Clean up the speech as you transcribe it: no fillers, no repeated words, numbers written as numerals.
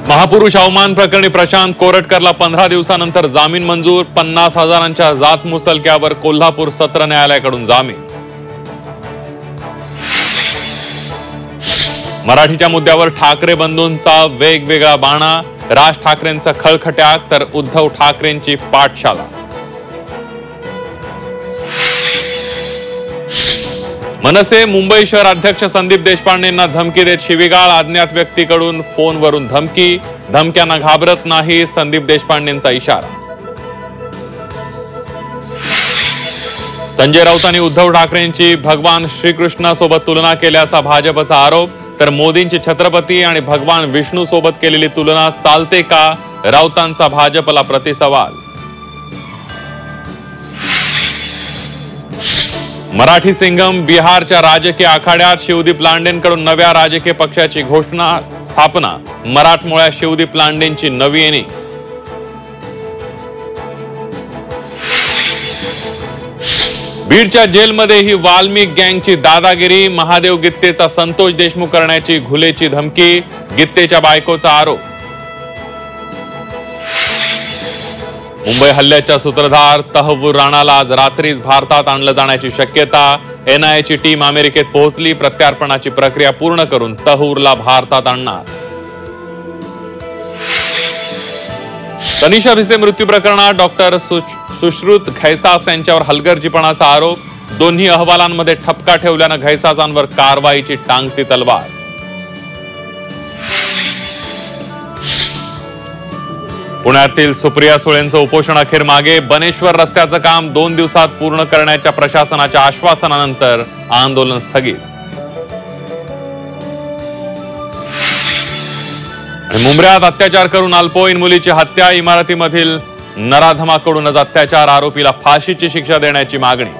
महापुरुष अवमान प्रकरणी प्रशांत कोरटकरला 15 दिवसानंतर जामीन मंजूर। 50,000च्या जात मुसलक्यावर कोल्हापूर सत्र न्यायालयाकडून जामीन। मराठीच्या मुद्द्यावर ठाकरे बंधूंचा वेगवेगळा बाणा। राज ठाकरेंचा खळखट्याक तर उद्धव ठाकरेंची पाठशाला। मनसे मुंबई शहर अध्यक्ष संदीप देशपांडेंना धमकी देत शिवीगाळ। अज्ञात व्यक्तीकडून फोनवरून धमक्यांना घाबरत नाही, संदीप देशपांडेंचा इशारा। संजय राऊतांनी उद्धव ठाकरेंची भगवान श्रीकृष्णासोबत तुलना केल्याचा भाजपचा आरोप। तर मोदींची छत्रपती आणि भगवान विष्णू सोबत केलेली तुलना चालते का, राऊतांचा भाजपला प्रतिसवाल। मराठी सिंघम बिहारच्या राजकीय आखाड्यात। शिवदीप लांडेंकडून नव्या राजकीय पक्षाची घोषणा, स्थापना। मराठमोळ्या शिवदीप लांडेंची नवी इनिंग। बीडच्या जेलमध्ये ही वाल्मिक गँगची दादागिरी। महादेव गित्तेचा संतोष देशमुख करण्याची घुलेची धमकी, गित्तेच्या बायकोचा आरोप। मुंबई हल्ल्याच्या सूत्रधार तहव्वूर राणाला आज रात्रीच भारतात आणलं जाण्याची शक्यता। एनआयएची टीम अमेरिकेत पोहोचली। प्रत्यार्पणाची प्रक्रिया पूर्ण करून तहव्वूरला भारतात आणणार। तनिषा भिसे मृत्यू प्रकरणात डॉक्टर सुश्रुत घैसास यांच्यावर हलगर्जीपणाचा आरोप। दोन्ही अहवालांमध्ये ठपका ठेवल्यानं घैसासांवर कारवाईची टांगती तलवार। पुण्यातील सुप्रिया सुळेंचं उपोषण अखेर मागे। बनेश्वर रस्त्याचं काम 2 दिवसात पूर्ण करण्याच्या प्रशासनाच्या आश्वासनानंतर आंदोलन स्थगित। मुंबईत अत्याचार करून अल्पवयीन मुलीची हत्या। इमारतीमधील नराधमाकडूनच अत्याचार, आरोपीला फाशीची शिक्षा देण्याची मागणी।